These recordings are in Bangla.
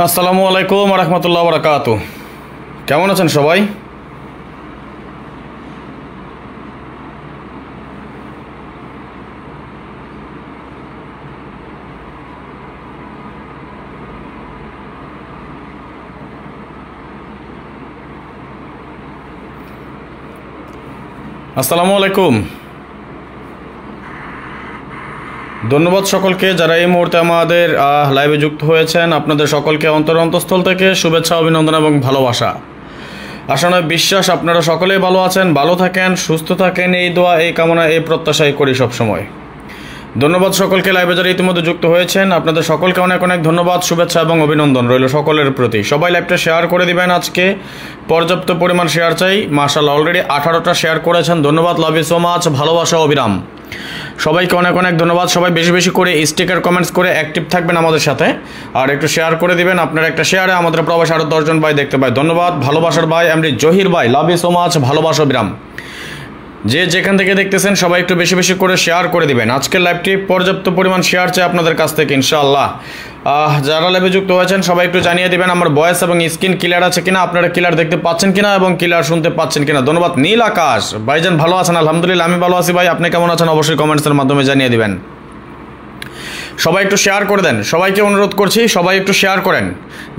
আসসালামু আলাইকুম রহমতুল্লাহ বরকাত। কেমন আছেন সবাই? আসসালামু আলাইকুম। ধন্যবাদ সকলকে যারা এই মুহূর্তে আমাদের লাইভে যুক্ত হয়েছেন। আপনাদের সকলকে অন্তঃস্থল থেকে শুভেচ্ছা, অভিনন্দন এবং ভালোবাসা। আশা নয় বিশ্বাস আপনারা সকলেই ভালো আছেন, ভালো থাকেন, সুস্থ থাকেন, এই দোয়া এই কামনা এই প্রত্যাশাই করি সবসময়। ধন্যবাদ সকলকে লাইভে যারা ইতিমধ্যে যুক্ত হয়েছেন, আপনাদের সকলকে অনেক অনেক ধন্যবাদ, শুভেচ্ছা এবং অভিনন্দন রইল সকলের প্রতি। সবাই লাইভটা শেয়ার করে দিবেন, আজকে পর্যাপ্ত পরিমাণ শেয়ার চাই। মাশাআল্লাহ অলরেডি 18টা শেয়ার করেছেন, ধন্যবাদ, লাভ ইউ সো মাচ, ভালোবাসা অবিরাম। সবাইকে অনেক অনেক ধন্যবাদ। সবাই বেশি বেশি করে স্টিকার কমেন্টস করে অ্যাক্টিভ থাকবেন আমাদের সাথে, আর একটু শেয়ার করে দিবেন। আপনার একটা শেয়ারে আমাদের প্রবাসী আরও 10 জন ভাই দেখতে পাই। ধন্যবাদ, ভালোবাসার ভাই এমডি জহির ভাই, লাভ ইউ সো মাচ, ভালোবাসা অবিরাম। যে যেখান থেকে দেখতেছেন সবাই একটু বেশি বেশি করে শেয়ার করে দিবেন। আজকের লাইভটি পর্যাপ্ত পরিমাণ শেয়ার চাই আপনাদের কাছ থেকে ইনশাআল্লাহ। যারা লাইভে যুক্ত হয়েছেন সবাই একটু জানিয়ে দিবেন আমার ভয়েস এবং স্ক্রিন ক্লিয়ার আছে কিনা, আপনারা ক্লিয়ার দেখতে পাচ্ছেন কিনা এবং ক্লিয়ার শুনতে পাচ্ছেন কিনা। ধন্যবাদ। নীল আকাশ ভাইজান ভালো আছেন? আলহামদুলিল্লাহ আমি ভালো আছি ভাই, আপনি কেমন আছেন অবশ্যই কমেন্টসের মাধ্যমে জানিয়ে দিবেন। সবাই একটু শেয়ার করে দেন, সবাইকে অনুরোধ করছি সবাই একটু শেয়ার করেন।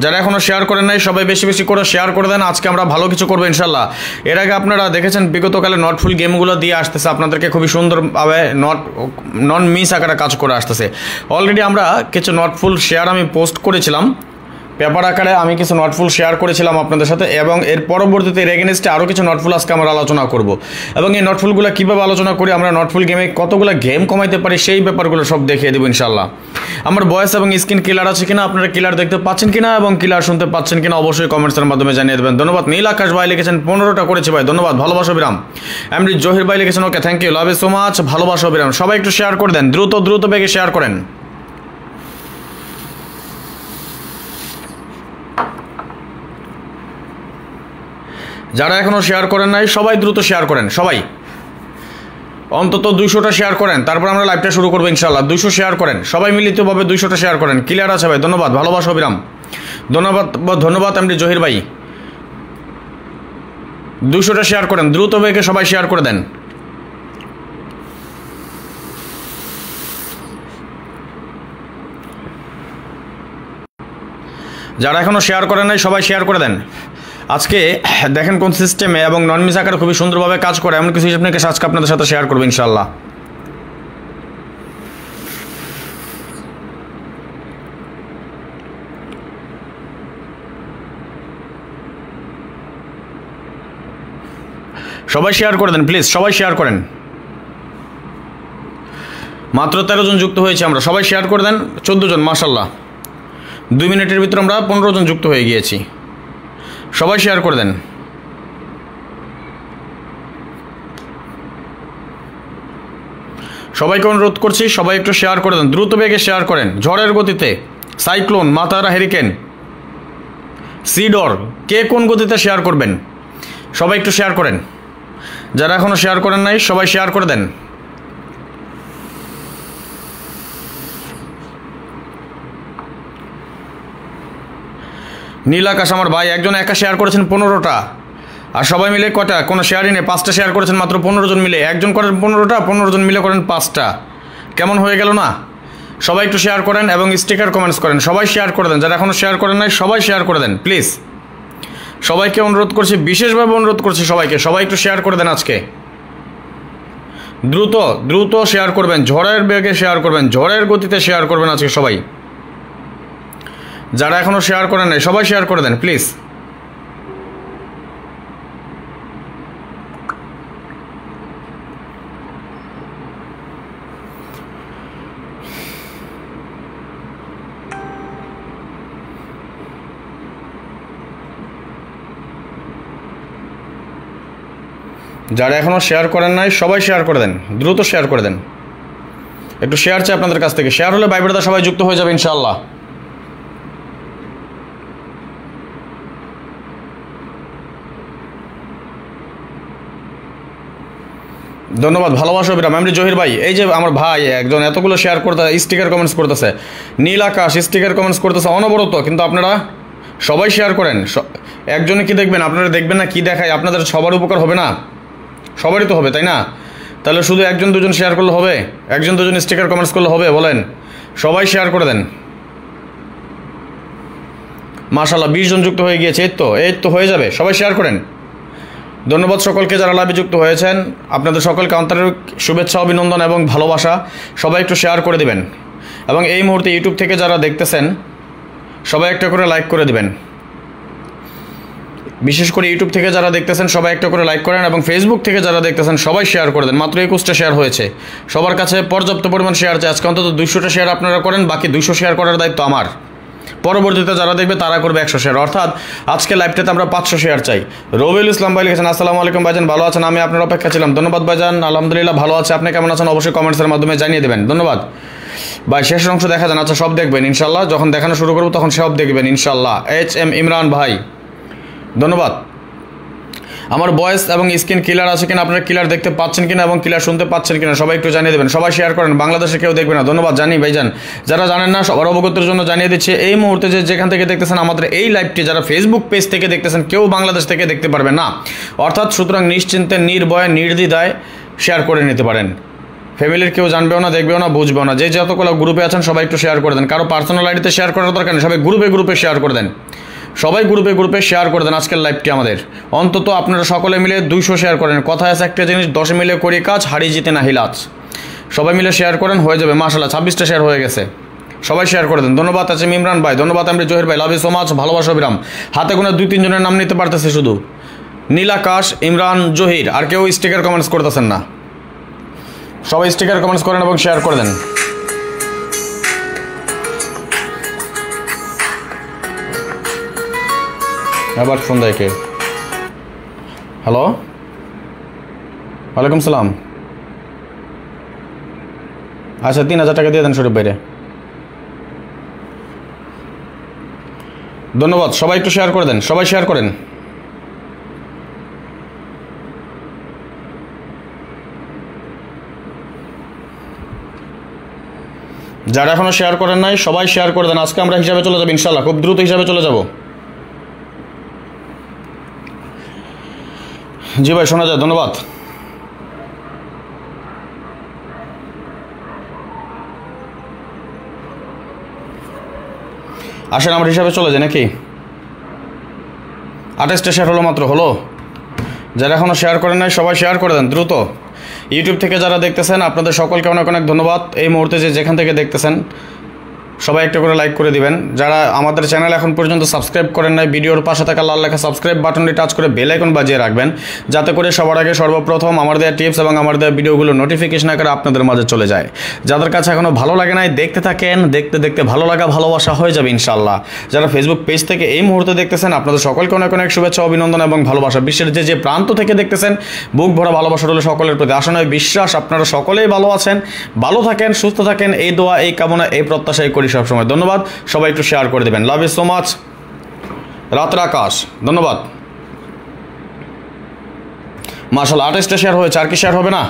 যারা এখনও শেয়ার করেন নাই সবাই বেশি বেশি করে শেয়ার করে দেন। আজকে আমরা ভালো কিছু করবো ইনশাল্লাহ। এর আগে আপনারা দেখেছেন বিগতকালে নটফুল গেমগুলো দিয়ে আসতেছে, আপনাদেরকে খুবই সুন্দরভাবে নন মিস আকারে কাজ করে আসতেছে। অলরেডি আমরা কিছু নটফুল শেয়ার আমি পোস্ট করেছিলাম, পেপার আকারে আমি কিছু নটফুল শেয়ার করেছিলাম আপনাদের সাথে, এবং এর পরবর্তীতে এর এগেনস্টে আরও কিছু নটফুল আজকে আমরা আলোচনা করব। এবং এই নটফুলগুলো কীভাবে আলোচনা করি, আমরা নটফুল গেমে কতগুলো গেম কমাইতে পারি সেই ব্যাপারগুলো সব দেখিয়ে দেবো ইনশাল্লাহ। আমার ভয়েস এবং স্ক্রিন ক্লিয়ার আছে কিনা, আপনারা ক্লিয়ার দেখতে পাচ্ছেন কিনা এবং ক্লিয়ার শুনতে পাচ্ছেন কিনা অবশ্যই কমেন্টসের মাধ্যমে জানিয়ে দেবেন। ধন্যবাদ। নীল আকাশ ভাই লিখেছেন 15টা করেছি ভাই, ধন্যবাদ, ভালোবাসা বিরাম। এমডি জহির ভাই লিখেছেন okay, thank you, love you so much, ভালোবাসা বিরাম। সবাই একটু শেয়ার করে দেন, দ্রুত বেগে শেয়ার করেন। যারা এখনও শেয়ার করেন নাই সবাই দ্রুত শেয়ার করেন, সবাই অন্তত 200টা শেয়ার করেন, তারপর আমরা লাইভটা শুরু করবো ইনশাল্লাহ। 200 শেয়ার করেন, সবাই মিলিতভাবে 200টা শেয়ার করেন। ক্লিয়ার আছে ভাই? ধন্যবাদ, ভালোবাসা অবিরাম। ধন্যবাদ এমডি জহির ভাই। 200টা শেয়ার করেন, দ্রুত বেগে সবাই শেয়ার করে দেন। যারা এখনও শেয়ার করেন নাই সবাই শেয়ার করে দেন। আজকে দেখেন কোন সিস্টেমে এবং নন মিস আকারে খুবই সুন্দরভাবে কাজ করে এমন কিছু আপনাকে আজকে আপনাদের সাথে শেয়ার করবো ইনশাল্লাহ। সবাই শেয়ার করে দেন প্লিজ, সবাই শেয়ার করেন। মাত্র 13 জন যুক্ত হয়েছে আমরা, সবাই শেয়ার করে দেন। 14 জন, মাশাল্লাহ। 2 মিনিটের ভিতরে আমরা 15 জন যুক্ত হয়ে গিয়েছি। সবাই শেয়ার করে দেন। সবাইকে অনুরোধ করছি সবাই একটু শেয়ার করে দেন, দ্রুত বেগে শেয়ার করেন। ঝড়ের গতিতে, সাইক্লোন, মাতারা, হেরিকেন, সিডর, কে কোন গতিতে শেয়ার করবেন সবাই একটু শেয়ার করেন। যারা এখনও শেয়ার করেন নাই সবাই শেয়ার করে দেন। নীল আকাশ আমার ভাই একজন একা শেয়ার করেছেন 15টা, আর সবাই মিলে কটা, কোনো শেয়ারই নেই, 5টা শেয়ার করেছেন মাত্র। 15 জন মিলে একজন করেন 15টা, 15 জন মিলে করেন 5টা। কেমন হয়ে গেল না? সবাই একটু শেয়ার করেন এবং স্টিকার কমেন্টস করেন। সবাই শেয়ার করে দেন, যারা এখনও শেয়ার করেন নাই সবাই শেয়ার করে দেন প্লিজ। সবাইকে অনুরোধ করছি, বিশেষভাবে অনুরোধ করছি সবাইকে, সবাই একটু শেয়ার করে দেন। আজকে দ্রুত শেয়ার করবেন, ঝড়ের বেগে শেয়ার করবেন, ঝড়ের গতিতে শেয়ার করবেন আজকে সবাই। যারা এখনও শেয়ার করেন নাই সবাই শেয়ার করে দেন প্লিজ। যারা এখনও শেয়ার করেন নাই সবাই শেয়ার করে দেন, দ্রুত শেয়ার করে দেন। একটু শেয়ার চাই আপনাদের কাছ থেকে, শেয়ার হলে ভাই ব্রাদার সবাই যুক্ত হয়ে যাবে ইনশাআল্লাহ। ধন্যবাদ, ভালোবাসা বিরাম। আমি জহির ভাই, এই যে আমার ভাই একজন এতগুলো শেয়ার করতে স্টিকার কমেন্টস করতেছে, নীল আকাশ স্টিকার কমেন্টস করতেছে অনবরত, কিন্তু আপনারা সবাই শেয়ার করেন। একজনে কি দেখবেন, আপনারা দেখবেন না কি দেখায়? আপনাদের সবার উপকার হবে না? সবারই তো হবে, তাই না? তাহলে শুধু একজন দুজন শেয়ার করলে হবে? একজন দুজন স্টিকার কমেন্টস করলে হবে? বলেন, সবাই শেয়ার করে দেন। মাশাআল্লাহ 20 জন যুক্ত হয়ে গিয়েছে। এই তো হয়ে যাবে, সবাই শেয়ার করেন। ধন্যবাদ সকলকে যারা লাইভে যুক্ত হয়েছেন, আপনাদের সকলকে আন্তরিক শুভেচ্ছা, অভিনন্দন এবং ভালোবাসা। সবাই একটু শেয়ার করে দিবেন, এবং এই মুহূর্তে ইউটিউব থেকে যারা দেখতেছেন সবাই একটা করে লাইক করে দিবেন। বিশেষ করে ইউটিউব থেকে যারা দেখতেছেন সবাই একটা করে লাইক করেন, এবং ফেসবুক থেকে যারা দেখতেছেন সবাই শেয়ার করে দেন। মাত্র 21টা শেয়ার হয়েছে, সবার কাছে পর্যাপ্ত পরিমাণ শেয়ার আছে। আজকে অন্তত 200টা শেয়ার আপনারা করেন, বাকি 200 শেয়ার করার দায়িত্ব আমার। পরবর্তীতে যারা দেখবে তারা করবে 100 শেয়ার, অর্থাৎ আজকে লাইভটাতে আমরা 500 শেয়ার চাই। রবিউল ইসলাম ভাই লিখেছেন, আসসালামু আলাইকুম ভাইজান, ভালো আছেন? আমি আপনার অপেক্ষা ছিলাম। ধন্যবাদ ভাইজান, আলহামদুলিল্লাহ ভালো আছে। আপনি কেমন আছেন অবশ্যই কমেন্টসের মাধ্যমে জানিয়ে দেবেন। ধন্যবাদ ভাই। শেষ অংশ দেখা যান? আচ্ছা, সব দেখবেন ইনশাল্লাহ, যখন দেখানো শুরু করবো তখন সব দেখবেন ইনশাল্লাহ। HM ইমরান ভাই ধন্যবাদ। আমার ভয়েস এবং স্ক্রিন ক্লিয়ার আছে কিনা, আপনারা ক্লিয়ার দেখতে পাচ্ছেন কিনা এবং ক্লিয়ার শুনতে পাচ্ছেন কিনা সবাই একটু জানিয়ে দেবেন। সবাই শেয়ার করেন, বাংলাদেশে কেউ দেখবে না। ধন্যবাদ, জানি ভাইজান। যারা জানেন না সবার অবগতের জন্য জানিয়ে দিচ্ছে, এই মুহূর্তে যেখান থেকে দেখতেছেন আমাদের এই লাইভটি, যারা ফেসবুক পেজ থেকে দেখতেছেন কেউ বাংলাদেশ থেকে দেখতে পারবে না, অর্থাৎ সুতরাং নিশ্চিন্তে নির্ভয়ে নির্দ্বিধায় শেয়ার করে নিতে পারেন। ফ্যামিলির কেউ জানবেও না, দেখবেও না, বুঝবেও না। যে যতগুলো গ্রুপে আছেন সবাই একটু শেয়ার করে দেন। কারো পার্সোনাল আইডিতে শেয়ার করার দরকার নেই, সবাই গ্রুপে শেয়ার করে দেন। সবাই গ্রুপে শেয়ার করে দেন আজকের লাইভটি আমাদের। অন্তত আপনারা সকলে মিলে 200 শেয়ার করেন। কথায় আছে একটা জিনিস, 10 মিলে করি কাজ, হারিয়ে জিতে নাহি লাজ। সবাই মিলে শেয়ার করেন, হয়ে যাবে। মাশাআল্লাহ 26টা শেয়ার হয়ে গেছে, সবাই শেয়ার করে দেন। ধন্যবাদ আছে ইমরান ভাই, ধন্যবাদ আমি জহির ভাই, লাভ ইউ সো মাচ, ভালোবাসা বিরাম। হাতে গোনা 2-3 জনের নাম নিতে পারতেছে শুধু, নীল আকাশ, ইমরান, জহির, আর কেউ স্টিকার কমেন্টস করতেছেন না। সবাই স্টিকার কমেন্টস করেন এবং শেয়ার করে দেন। আবার ফোন দেয় কে? হ্যালো, ওয়ালাইকুম সালাম। আচ্ছা 3000 টাকা দিয়ে দেন শরীফ ভাইরে। ধন্যবাদ, সবাই একটু শেয়ার করে দেন, সবাই শেয়ার করেন। যারা এখনো শেয়ার করেন নাই সবাই শেয়ার করে দেন। আজকে আমরা হিসাবে চলে যাবো ইনশাল্লাহ, খুব দ্রুত হিসাবে চলে যাব। জি ভাই, শোনা যায়, ধন্যবাদ। আসেন আমার হিসাবে চলে যায় নাকি? 28টা শেয়ার হলো মাত্র, হলো। যারা এখনও শেয়ার করেন নাই সবাই শেয়ার করে দেন দ্রুত। ইউটিউব থেকে যারা দেখতেছেন আপনাদের সকলকে অনেক অনেক ধন্যবাদ। এই মুহূর্তে যেখান থেকে দেখতেছেন সবাই একটা করে লাইক করে দিবেন। যারা আমাদের চ্যানেল এখন পর্যন্ত সাবস্ক্রাইব করেন নাই, ভিডিওর পাশে থাকা লাল লেখা সাবস্ক্রাইব বাটনটি টাচ করে বেল আইকন বাজিয়ে রাখবেন, যাতে করে সবার আগে সর্বপ্রথম আমার দেওয়া টিপস এবং আমার দেওয়া ভিডিওগুলো নোটিফিকেশন আকারে আপনাদের মাঝে চলে যায়। যাদের কাছে এখনও ভালো লাগে নাই, দেখতে থাকেন, দেখতে দেখতে ভালো লাগা ভালোবাসা হয়ে যাবে ইনশাল্লাহ। যারা ফেসবুক পেজ থেকে এই মুহূর্তে দেখতেছেন আপনাদের সকলকে অনেক অনেক শুভেচ্ছা, অভিনন্দন এবং ভালোবাসা। বিশ্বের যে প্রান্ত থেকে দেখতেছেন বুক ভরা ভালোবাসা রইল সকলের প্রতি। আশা নয় বিশ্বাস আপনারা সকলেই ভালো আছেন, ভালো থাকেন, সুস্থ থাকেন, এই দোয়া, এই কামনা, এই প্রত্যাশাই করি সবসময়। ধন্যবাদ, সবাই একটু শেয়ার করে দেবেন। Love you so much. রাতের আকাশ ধন্যবাদ। মাশাআল্লাহ 28টা শেয়ার হয়েছে, আর কি শেয়ার হবে না?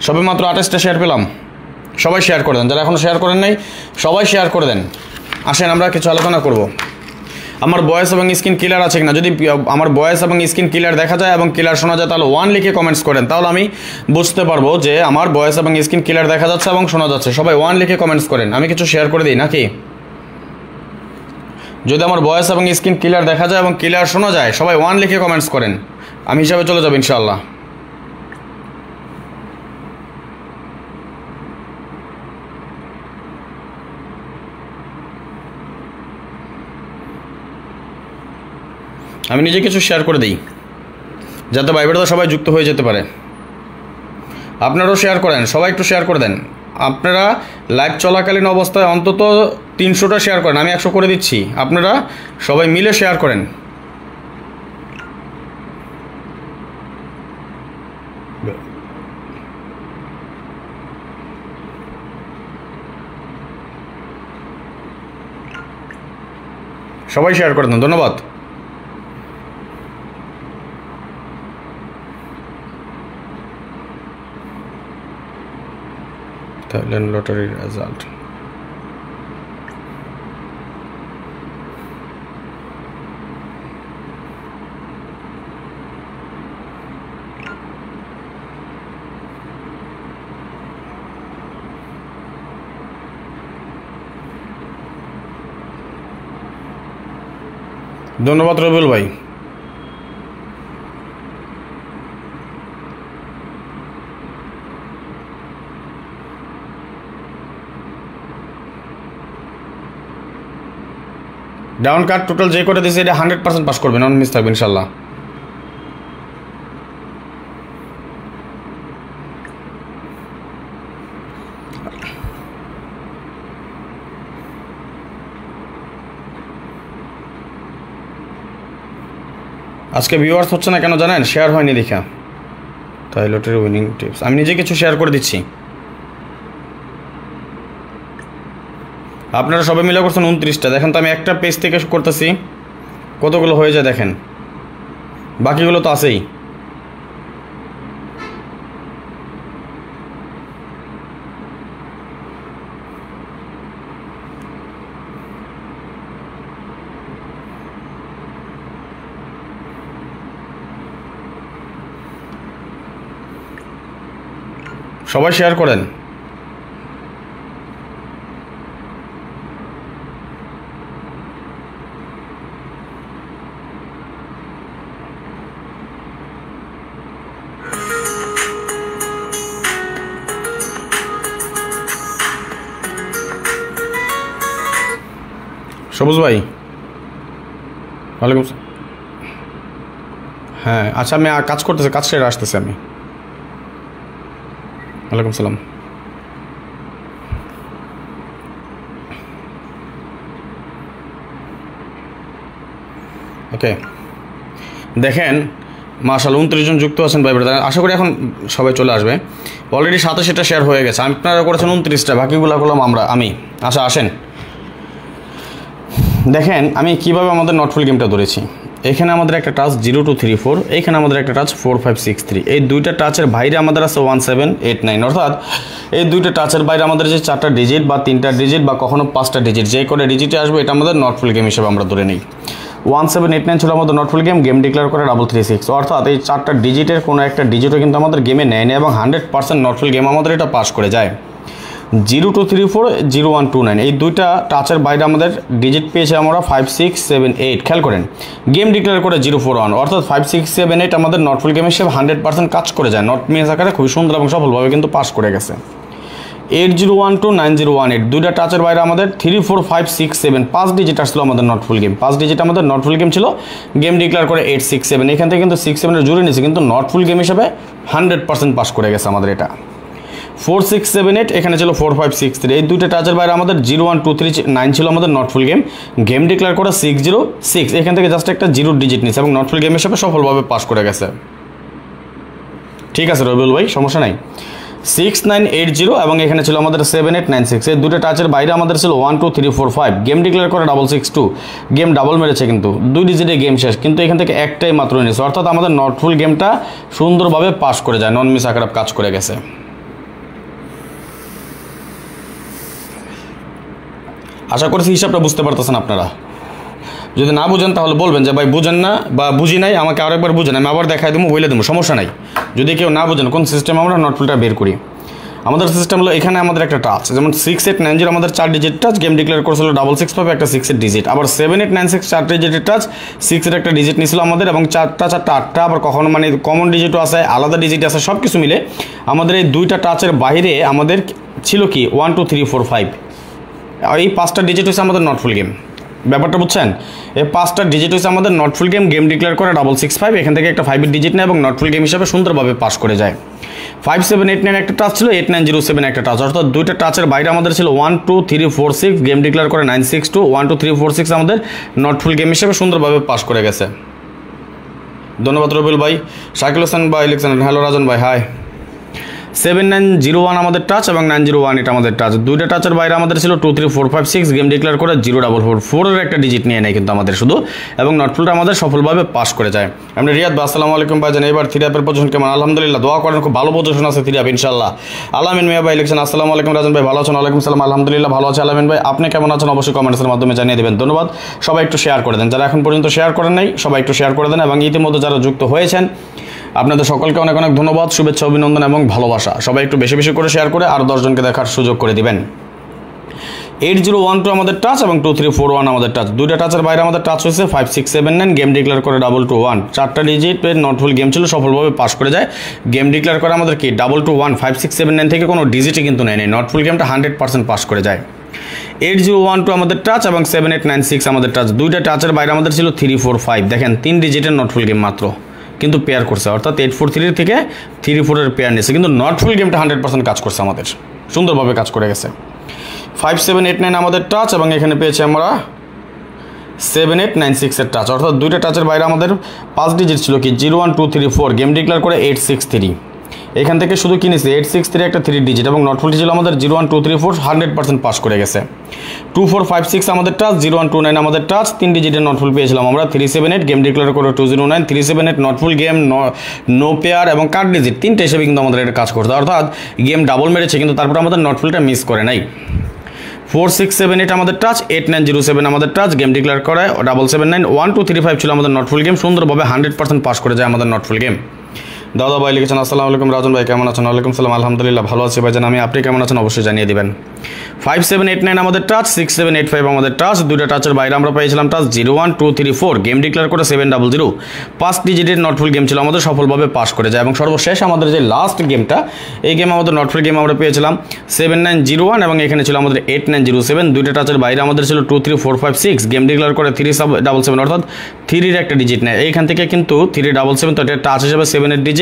সবে মাত্র 28টা শেয়ার পেলাম। সবাই শেয়ার করে দেন, যারা এখনো শেয়ার করেন নাই সবাই শেয়ার করে দেন। আসেন আমরা কিছু আলোচনা করব। আমার ভয়েস এবং স্ক্রিন ক্লিয়ার আছে কিনা, যদি আমার ভয়েস এবং স্ক্রিন ক্লিয়ার দেখা যায় এবং ক্লিয়ার শোনা যায় তাহলে 1 লিখে কমেন্টস করেন, তাহলে আমি বুঝতে পারবো যে আমার ভয়েস এবং স্ক্রিন ক্লিয়ার দেখা যাচ্ছে এবং শোনা যাচ্ছে। সবাই 1 লিখে কমেন্টস করেন, আমি কিছু শেয়ার করে দিই নাকি? যদি আমার ভয়েস এবং স্ক্রিন ক্লিয়ার দেখা যায় এবং ক্লিয়ার শোনা যায় সবাই 1 লিখে কমেন্টস করেন, আমি হিসাবে চলে যাব ইনশাআল্লাহ। আমি নিজে কিছু শেয়ার করে দিই যাতে ভাই বোনেরা সবাই যুক্ত হয়ে যেতে পারে। আপনারাও শেয়ার করেন, সবাই একটু শেয়ার করে দেন। আপনারা লাইভ চলাকালীন অবস্থায় অন্তত 300টা শেয়ার করেন, আমি 100 করে দিচ্ছি। আপনারা সবাই মিলে শেয়ার করেন। সবাই শেয়ার করে দেন, ধন্যবাদ। থাইল্যান্ড লটারির রেজাল্ট। ধন্যবাদ রবিউল ভাই। ডাউন কার্ড টোটাল যে করে দিয়েছে এটা 100% পাস করবে, নন মিস থাকবে ইনশাল্লাহ। আজকে ভিউয়ার্স হচ্ছে না কেন জানেন? শেয়ার হয়নি দেখা। তাই লটারি উইনিং টিপস আমি নিজে কিছু শেয়ার করে দিচ্ছি, আপনারা সবাই মিলে করছেন 29টা। দেখেন তো আমি একটা পেজ থেকে করতেছি, কতগুলো হয়ে যায় দেখেন, বাকিগুলো তো আছেই। সবাই শেয়ার করেন। সবুজ ভাই ওয়ালাইকুম। হ্যাঁ আচ্ছা, আমি কাজ করতেছি, কাজ সেরে আসতেছি আমি। ওয়ালাইকুম সালাম। ওকে দেখেন মাশাআল্লাহ 29 জন যুক্ত আছেন ভাই ব্রাদার, আশা করি এখন সবাই চলে আসবে। অলরেডি 87টা শেয়ার হয়ে গেছে, আপনারা করেছেন 29টা, বাকিগুলো করলাম আমি। আচ্ছা আসেন দেখেন আমি কিভাবে আমাদের নটফুল গেমটা ধরেছি। এখানে আমাদের একটা টাচ 0234, এইখানে আমাদের একটা টাচ 4563। এই দুইটা টাচের বাইরে আমাদের আছে 1789, অর্থাৎ এই দুইটা টাচের বাইরে আমাদের যে 4টা ডিজিট বা 3টা ডিজিট বা কখনো 5টা ডিজিট, যে করে ডিজিটে আসবে এটা আমাদের নটফুল গেম হিসেবে আমরা ধরে নিই। 1789 ছিল আমাদের নটফুল গেম, গেম ডিক্লেয়ার করে 336, অর্থাৎ এই 4টা ডিজিটের কোনো একটা ডিজিটও কিন্তু আমাদের গেমে নেয় না এবং 100% নটফুল গেম আমাদের এটা পাস করে যায়। 0234 0129 এই দুইটা টাচের বাইরে আমাদের ডিজিট পেয়েছে আমরা 5678। খেয়াল করেন গেম ডিক্লেয়ার করে 041, অর্থাৎ 5678 আমাদের নটফুল গেম হিসেবে 100% কাজ করে যায়, নট মিস আকারে খুবই সুন্দর এবং সফলভাবে কিন্তু পাস করে গেছে। 80129018 দুইটা টাচের বাইরে আমাদের 34567 5 ডিজিট আসছিল আমাদের নটফুল গেম, 5 ডিজিট আমাদের নটফুল গেম ছিল, গেম ডিক্লেয়ার করে 867। এখান থেকে কিন্তু 67 জুড়ে নিয়েছে, কিন্তু নটফুল গেম হিসেবে 100% পাস করে গেছে আমাদের এটা। 4678 এখানে ছিল 4563, এই দুইটা টাচের বাইরে আমাদের 01239 ছিল আমাদের নটফুল গেম, গেম ডিক্লেয়ার করা 606। এখান থেকে জাস্ট একটা জিরো ডিজিট নিয়েছে এবং নটফুল গেম হিসেবে সফলভাবে পাস করে গেছে। ঠিক আছে রবিউল ভাই, সমস্যা নাই। 6980 এবং এখানে ছিল আমাদের 7896, এই দুটো টাচের বাইরে আমাদের ছিল 12345, গেম ডিক্লেয়ার করে 662, গেম ডাবল মেরেছে কিন্তু 2 ডিজিটে গেম শেষ, কিন্তু এখান থেকে একটাই মাত্র নিয়েছে, অর্থাৎ আমাদের নটফুল গেমটা সুন্দরভাবে পাস করে যায়, নন মিস আকারে কাজ করে গেছে। আশা করছি হিসাবটা বুঝতে পারতেছেন আপনারা। যদি না বুঝেন তাহলে বলবেন যে ভাই বুঝেন না বা বুঝি নাই, আমাকে আরেকবার বুঝেন, আমি আবার দেখাই দেবো, বলে দেবো, সমস্যা নাই। যদি কেউ না বুঝেন কোন সিস্টেম আমরা নটফুলটা বের করি, আমাদের সিস্টেম হলো এখানে আমাদের একটা টাচ, যেমন 6890 আমাদের 4 ডিজিট টাচ, গেম ডিক্লেয়ার করেছিল 665 একটা 6 এর ডিজিট, আবার 7896 4 ডিজিটের টাচ, 6 এর একটা ডিজিট নিয়েছিল আমাদের, এবং 4টা 8টা আবার কখনো মানে কমন ডিজিটও আছে, আলাদা ডিজিট আছে, সব কিছু মিলে আমাদের এই দুইটা টাচের বাইরে আমাদের ছিল কি 1 2 3 4 5, এই 5টা ডিজিট হচ্ছে আমাদের নটফুল গেম। ব্যাপারটা বুঝছেন? এই 5টা ডিজিট হচ্ছে আমাদের নটফুল গেম, গেম ডিক্লেয়ার করে 665, এখান থেকে একটা 5 এর ডিজিট নেয় এবং নটফুল গেম হিসাবে সুন্দরভাবে পাস করে যায়। 5789 একটা টাচ ছিল, 8907 একটা টাচ, অর্থাৎ দুইটা টাচের বাইরে আমাদের ছিল 1 2 3 4 6, গেম ডিক্লেয়ার করে 962, 1 2 3 4 6 আমাদের নটফুল গেম হিসাবে সুন্দরভাবে পাস করে গেছে। ধন্যবাদ রবিউল ভাই। শাকিল হোসেন ভাই লিখছেন হ্যালো রাজন ভাই, হাই। 7901 আমাদের টাচ এবং 901 এটা আমাদের টাচ, দুইটা টাচের বাইরে আমাদের ছিল 2 3 4 5 6 গেম ডিক্লেয়ার করে 0444 এর একটা ডিজিট নিয়ে নেয় কিন্তু আমাদের শুধু, এবং নটফুলটা আমাদের সফলভাবে পাস করে যায়। আমরা রিয়াদ ভাই আসসালামু আলাইকুম ভাইজান, এবার থ্রি অ্যাপের পজিশন কেমন? আলহামদুলিল্লাহ, দোয়া করেন খুব ভালো পজিশন আছে থ্রি অ্যাপ ইনশাআল্লাহ। আলামিন মিয়া ভাই লিখছেন আসসালামু আলাইকুম রাজন ভাই, ভালো আছেন? ওয়ালাইকুম সালাম, আলহামদুলিল্লাহ ভালো আছে আলামিন ভাই, আপনি কেমন আছেন? অবশ্যই কমেন্টসের মাধ্যমে জানিয়ে দেবেন, ধন্যবাদ। সবাই একটু শেয়ার করে দেন, যারা এখন পর্যন্ত শেয়ার করেন নাই সবাই একটু শেয়ার করে দেন, এবং ইতিমধ্যে যারা যুক্ত হয়েছেন আপনাদের সকলকে অনেক অনেক ধন্যবাদ, শুভেচ্ছা, অভিনন্দন এবং ভালোবাসা। সবাই একটু বেশি বেশি করে শেয়ার করে আরও 10 জনকে দেখার সুযোগ করে দিবেন। 8012 আমাদের টাচ এবং 2341 আমাদের টাচ, দুইটা টাচের বাইরে আমাদের টাচ হয়েছে 5679 গেম ডিক্লেয়ার করে 221, চারটা ডিজিটের নটফুল গেম ছিল, সফলভাবে পাস করে যায়। গেম ডিক্লেয়ার করে আমাদের কি 221 5679 থেকে কোনো ডিজিটই কিন্তু নেয়, নটফুল গেমটা 100% পাস করে যায়। 8012 আমাদের টাচ এবং 7896 আমাদের টাচ, দুইটা টাচের বাইরে আমাদের ছিল 345, দেখেন 3 ডিজিটের নটফুল গেম মাত্র, কিন্তু পেয়ার করছে, অর্থাৎ 843 থেকে 34 পেয়ার নিয়েছে, কিন্তু নটফুল গেমটা 100% কাজ করছে, আমাদের সুন্দরভাবে কাজ করে গেছে। 5789 আমাদের টাচ এবং এখানে পেয়েছি আমরা 7896 এর টাচ, অর্থাৎ দুইটা টাচের বাইরে আমাদের 5 ডিজিট ছিল কি 01234 গেম ডিক্লেয়ার করে 863, এখান থেকে শুধু কিনেছি 863 একটা 3 ডিজিট, এবং নটফুলটি ছিল আমাদের 01234 100% পাস করে গেছে। 2456 আমাদের টাচ, 0129 আমাদের টাচ, 3 ডিজিটের নটফুল পেয়েছিলাম আমরা 378 গেম ডিক্লেয়ার করে 209, 378 নটফুল গেম নো পেয়ার এবং কার্ড ডিজিট, তিনটে হিসেবে কিন্তু আমাদের এটা কাজ করতে, অর্থাৎ গেম ডাবল মেরেছে কিন্তু তারপর আমাদের নটফুলটা মিস করে নাই। 4678 আমাদের টাচ, 8907 আমাদের টাচ, গেম ডিক্লেয়ার করে 779, 1235 ছিল আমাদের নটফুল গেম, সুন্দরভাবে 100% পাস করে যায় আমাদের নটফুল গেম। দাদা ভাই লিখেছেন আসসালামু আলাইকুম রাজন ভাই, কেমন আছেন? ওয়ালাইকুম সালাম, আলহামদুলিল্লাহ ভালো আছি ভাইজান আমি, আপনি কেমন আছেন? অবশ্যই জানিয়ে দিবেন। 5789 আমাদের টাচ, 6785 আমাদের টাচ, দুইটা টাচের বাইরে আমরা পেয়েছিলাম টাচ 01234 গেম ডিক্লেয়ার করে 700, 5 ডিজিটের নটফুল গেম ছিল, আমাদের সফলভাবে পাস করে যায়। এবং সর্বশেষ আমাদের যে লাস্ট গেমটা, এই গেম আমাদের নটফুল গেম আমরা পেয়েছিলাম 7901 এবং এখানে ছিল আমাদের 8907, দুইটা টাচের বাইরে আমাদের ছিল 23456 গেম ডিক্লেয়ার করে 377, অর্থাৎ 3 একটা ডিজিট নেয়, এইখান থেকে কিন্তু 377, তো এটা টাচ হিসাবে 7 এর ডিজিট,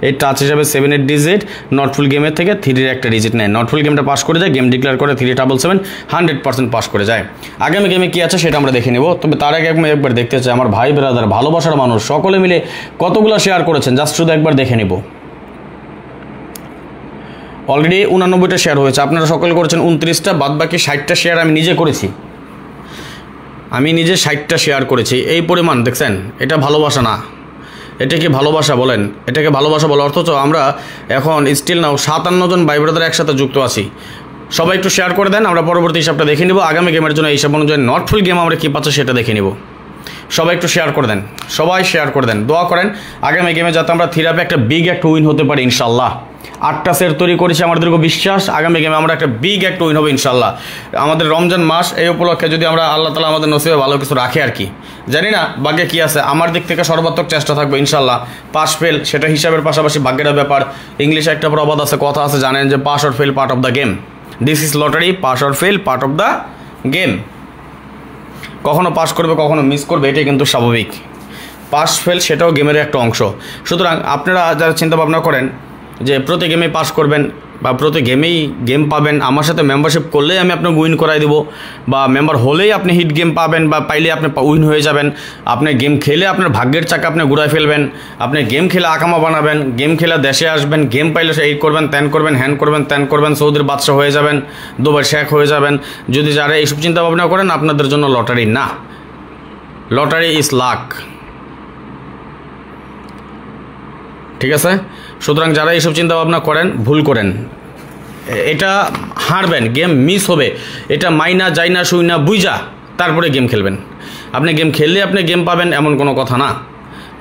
এই টাচ হিসাবে 7 এর ডিজিট, নটফুল গেমের থেকে 3 একটা ডিজিট নেয়, নটফুল গেমটা পাস করে যায়, গেম ডিক্লেয়ার করে 377 100% পাস করে যায়। আগামী গেমে কি আছে সেটা আমরা দেখে নেব, তবে তার আগে আমি একবার দেখতে চাই আমার ভাই ব্রাদার ভালোবাসার মানুষ সকলে মিলে কতগুলো শেয়ার করেছেন, জাস্ট শুধু একবার দেখে নেব। অলরেডি 89টা শেয়ার হয়েছে, আপনারা সকলে করেছেন 29টা, বাদ বাকি 60টা শেয়ার আমি নিজে করেছি, আমি নিজে 60টা শেয়ার করেছি, এই পরিমাণ দেখছেন, এটা ভালোবাসা না, এটা কি ভালোবাসা বলেন? এটাকে ভালোবাসা বলে, অথচ আমরা এখন স্টিল নাও 57 জন ভাই ব্রাদার একসাথে যুক্ত আছি। সবাই একটু শেয়ার করে দেন, আমরা পরবর্তী হিসাবটা দেখে নিব, আগামী গেমের জন্য এই হিসাব অনুযায়ী নটফুল গেম আমরা কী পাচ্ছি সেটা দেখে নিব। সবাই একটু শেয়ার করে দেন, সবাই শেয়ার করে দেন, দোয়া করেন আগামী গেমে যাতে আমরা থিরাপে একটা বিগ একটা উইন হতে পারি ইনশাল্লাহ। 8টা সেট তৈরি করেছি, আমাদের বিশ্বাস আগামী গেমে আমরা একটা বিগ একটা উইন হবে ইনশাল্লাহ। আমাদের রমজান মাস, এই উপলক্ষে যদি আমরা আল্লাহ তাআলা আমাদের নসিবে ভালো কিছু রাখে আর কি, জানি না ভাগ্যে কী আছে, আমার দিক থেকে সর্বাত্মক চেষ্টা থাকবে ইনশাল্লাহ। পাস ফেল সেটা হিসাবের পাশাপাশি ভাগ্যের ব্যাপার। ইংলিশে একটা প্রবাদ আছে, কথা আছে, জানেন যে pass or fail part of the game, this is lottery, pass or fail part of the game. কখনো পাস করবে কখনো মিস করবে, এটাই কিন্তু স্বাভাবিক, পাস ফেল সেটাও গেমের একটা অংশ। সুতরাং আপনারা যারা চিন্তা ভাবনা করেন যে প্রতি গেমেই পাস করবেন বা প্রতি গেমেই গেম পাবেন, আমার সাথে মেম্বারশিপ করলেই আমি আপনাকে উইন করাই দেবো, বা মেম্বার হলেই আপনি হিট গেম পাবেন বা পাইলে আপনি উইন হয়ে যাবেন, আপনি গেম খেলে আপনার ভাগ্যের চাকা আপনি ঘুরাই ফেলবেন, আপনি গেম খেলে আকামা বানাবেন, গেম খেলে দেশে আসবেন, গেম পাইলে এই করবেন ত্যান করবেন, হ্যান করবেন ত্যান করবেন, সৌদির বাদশা হয়ে যাবেন, দুবাই শেখ হয়ে যাবেন। যদি যারা এইসব চিন্তা ভাবনা করেন, আপনাদের জন্য লটারি না, লটারি ইজ লাক, ঠিক আছে? সুতরাং যারা এইসব চিন্তা ভাবনা করেন ভুল করেন, এটা হারবেন, গেম মিস হবে, এটা মাইনা যাই না শুই না বুঝা তারপরে গেম খেলবেন। আপনি গেম খেললেই আপনি গেম পাবেন এমন কোনো কথা না,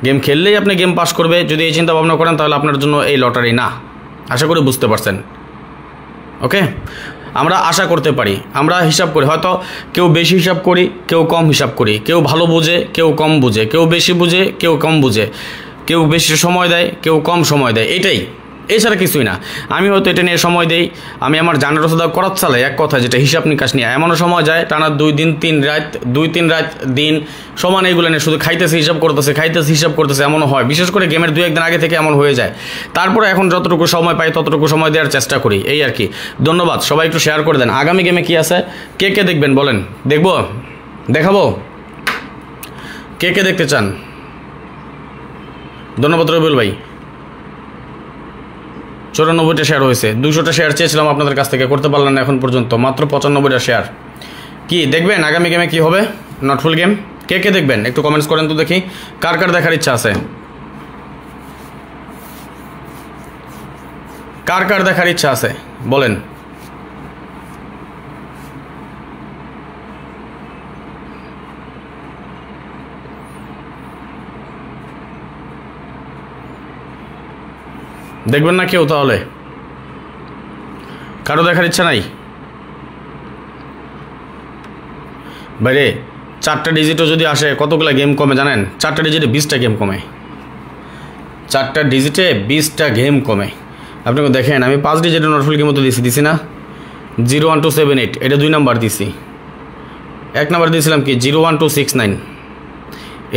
গেম খেললেই আপনি গেম পাস করবে যদি এই চিন্তা ভাবনা করেন, তাহলে আপনার জন্য এই লটারি না। আশা করি বুঝতে পারছেন, ওকে? আমরা আশা করতে পারি, আমরা হিসাব করি, হয়তো কেউ বেশি হিসাব করি, কেউ কম হিসাব করি, কেউ ভালো বুঝে, কেউ কম বুঝে, কেউ বেশি বুঝে, কেউ কম বুঝে, কেউ বেশি সময় দেয়, কেউ কম সময় দেয়, এটাই, এছাড়া কিছুই না। আমি হয়তো এটা নিয়ে সময় দেই, আমি আমার জানার রসদা করার চালে এক কথা, যেটা হিসাব নিকাশ নিয়ে এমনও সময় যায় টানা 2 দিন 3 রাত, 2-3 রাত দিন সমান এইগুলো নিয়ে শুধু খাইতেছে হিসাব করতেছে, খাইতেছে হিসাব করতেছে, এমনও হয়। বিশেষ করে গেমের 2-1 দিন আগে থেকে এমন হয়ে যায়। তারপরে এখন যতটুকু সময় পাই ততটুকু সময় দেওয়ার চেষ্টা করি, এই আর কি। ধন্যবাদ, সবাই একটু শেয়ার করে দেন। আগামী গেমে কি আছে, কে কে দেখবেন বলেন? দেখবো, দেখাবো, কে কে দেখতে চান? ধন্যবাদ রবিউল ভাই। 94টা শেয়ার হয়েছে। 200টা শেয়ার চেয়েছিলাম আপনাদের কাছ থেকে, করতে পারলেন না এখন পর্যন্ত, মাত্র 95টা শেয়ার। কি দেখবেন আগামী গেমে কি হবে? নট ফুল গেম কে কে দেখবেন একটু কমেন্টস করেন তো দেখি, কার কার দেখার ইচ্ছা আছে, কার কার দেখার ইচ্ছা আছে বলেন। দেখবেন না কেউ তাহলে? কারো দেখার ইচ্ছা নাই? বাইরে 4টা ডিজিটও যদি আসে কতগুলো গেম কমে জানেন? 4টা ডিজিটে 20টা গেম কমে। 4টা ডিজিটে 20টা গেম কমে। আপনাকে দেখেন আমি 5 ডিজিটের নটফুল গেম তো দিছি না, 01278 এটা 2 নাম্বার দিছি। 1 নাম্বার দিয়েছিলাম কি 01269,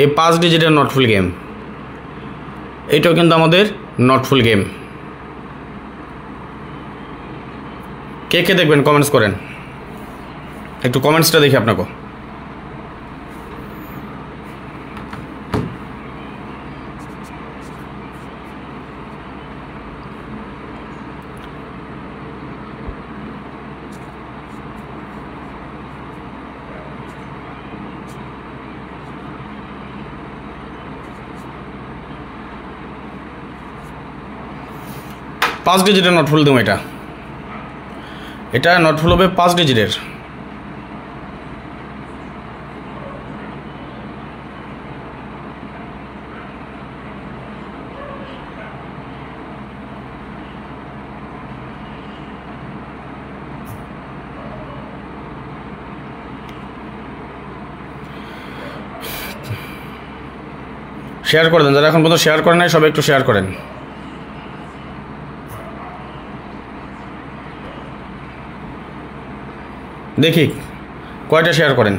এই 5 ডিজিটের নটফুল গেম, এটাও কিন্তু আমাদের নটফুল গেম। কে কে দেখবেন কমেন্টস করেন, একটু কমেন্টসটা দেখি আপনাকে। পাঁচ ডিজিটের নটফুল দেবো, এটা নটফুল হবে 5 ডিজিটের। শেয়ার করে দেন, যারা এখন পর্যন্ত শেয়ার করেন নাই সবাই একটু শেয়ার করেন। দেখি কয়টা শেয়ার করেন।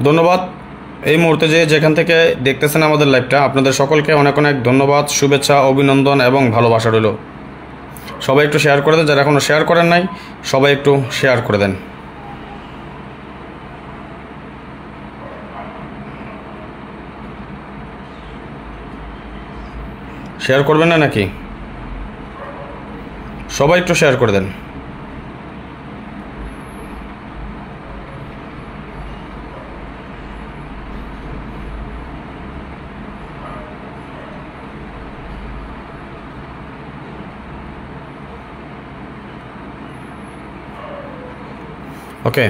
ধন্যবাদ এই মুহূর্তে যেখান থেকে দেখতেছেন আমাদের লাইভটা, আপনাদের সকলকে অনেক অনেক ধন্যবাদ, শুভেচ্ছা, অভিনন্দন এবং ভালোবাসা রইল। সবাই একটু শেয়ার করে দেন, যারা এখনও শেয়ার করেন নাই সবাই একটু শেয়ার করে দেন। শেয়ার করবেন না নাকি? সবাই একটু শেয়ার করে দেন। ওকে,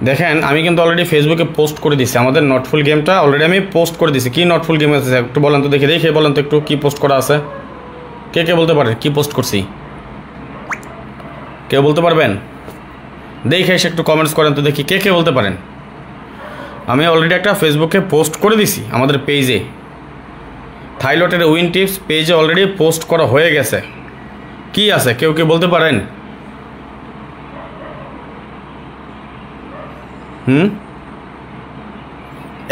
দেখেন আমি কিন্তু অলরেডি ফেসবুকে পোস্ট করে দিচ্ছি আমাদের নটফুল গেমটা, অলরেডি আমি পোস্ট করে দিচ্ছি। কি নটফুল গেম আছে একটু বলেন তো দেখি, দেখে বলেন তো একটু কি পোস্ট করা আছে, কে কে বলতে পারেন কি পোস্ট করছি? কেউ বলতে পারবেন? দেখে এসে একটু কমেন্টস করেন তো দেখি কে কে বলতে পারেন। আমি অলরেডি একটা ফেসবুকে পোস্ট করে দিছি আমাদের পেজে, থাইলটের উইন টিপস পেজে অলরেডি পোস্ট করা হয়ে গেছে। কি আছে কেউ কে বলতে পারেন?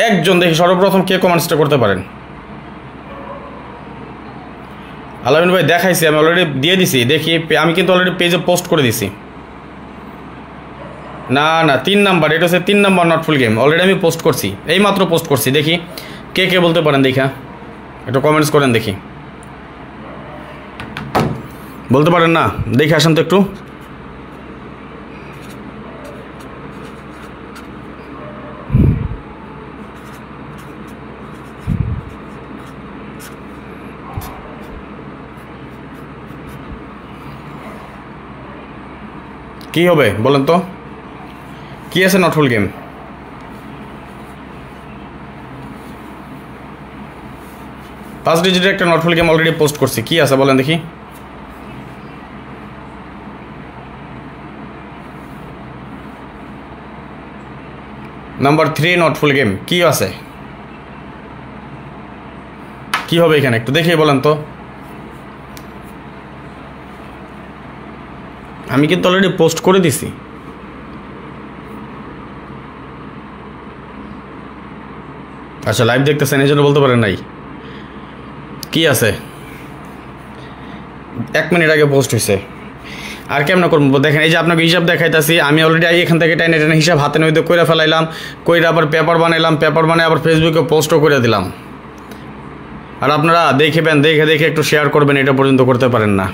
একজন দেখি সর্বপ্রথম কে কমেন্টসটা করতে পারেন। আলামিন ভাই দেখাইছি, আমি অলরেডি দিয়ে দিছি, দেখি আমি কিন্তু অলরেডি পেজে পোস্ট করে দিছি। না না 3 নাম্বার, এটা হচ্ছে 3 নাম্বার নটফুল গেম, অলরেডি আমি পোস্ট করছি, এই মাত্র পোস্ট করছি। দেখি কে কে বলতে পারেন, দেখা একটু কমেন্টস করেন দেখি। বলতে পারেন না? দেখে আসেন তো একটু। কি হবে বলেন তো, কি আছে নটফুল গেম? 5 ডিজিটের একটা নটফুল গেম অলরেডি পোস্ট করছি, কি আছে বলেন দেখি। নাম্বার 3 নটফুল গেম কি আছে, কি হবে এখানে একটু দেখে বলেন তো। আমি কিন্তু অলরেডি পোস্ট করে দিছি। আচ্ছা লাইভ দেখতেছেন এই জন্য বলতে পারেন নাই। কি আছে 1 মিনিট আগে পোস্ট হয়েছে। আর কেমন করবো দেখেন, এই যে আপনাকে হিসাব দেখাইতেছি, আমি অলরেডি এখান থেকে টেনে টেনে হিসাব হাতে নইতে করে ফেলাইলাম, কইরা আবার পেপার বানাইলাম, পেপার বানিয়ে আবার ফেসবুকে পোস্টও করে দিলাম। আর আপনারা দেখবেন, দেখে দেখে একটু শেয়ার করবেন, এটা পর্যন্ত করতে পারেন না।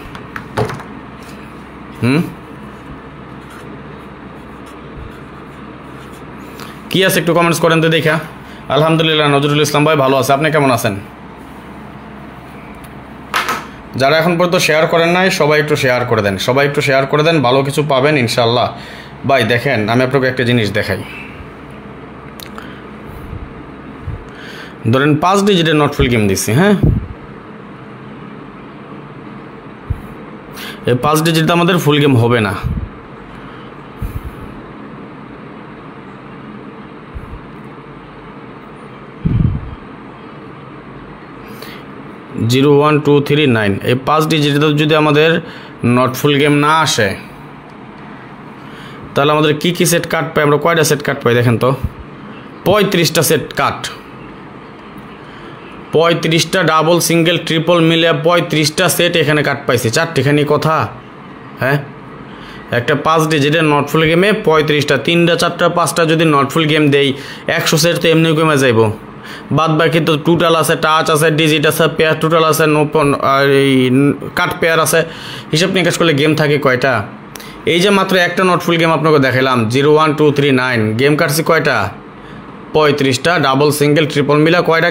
কি আছে একটু কমেন্টস করেন তো দেখা। আলহামদুলিল্লাহ, নজরুল ইসলাম ভাই ভালো আছে, আপনি কেমন আছেন? যারা এখন পর্যন্ত শেয়ার করেন নাই সবাই একটু শেয়ার করে দেন, সবাই একটু শেয়ার করে দেন, ভালো কিছু পাবেন ইনশাল্লাহ। ভাই দেখেন, আমি আপনাকে একটা জিনিস দেখাই। ধরেন 5 ডিজিটের নট ফুল গেম দিচ্ছি, হ্যাঁ, এই 5 ডিজিট আমাদের ফুল গেম হবে না। জিরো 1 2 3 9 এই 5 ডিজিট যদি আমাদের নট ফুল গেম না আসে, তাহলে আমাদের কি কি সেট কাট পাই? আমরা কয়টা সেট কাট পাই দেখেন তো? 35টা সেট কাট, 35টা ডাবল সিঙ্গেল ট্রিপল মিলে 35টা সেট এখানে কাট পাইছি। চারটিখানি কথা, হ্যাঁ, একটা 5 ডিজিটের নট ফুল গেমে 35টা, 3টা 4টা 5টা যদি নট ফুল গেম দেই, 100 সেট তো এমনি কমে যাইব। বাদ বাকি তো টোটাল আছে, টাচ আছে, ডিজিট আছে, পেয়ার টোটাল আছে, আর এই কাট পেয়ার আছে। হিসাব নিকাশ করলে গেম থাকে কয়টা? এই যে মাত্র একটা নট ফুল গেম আপনাকে দেখালাম, 0 1 2 3 9 গেম কাটছি কয়টা? 35টা, ডাবল সিঙ্গেল ট্রিপল মিলা কয়টা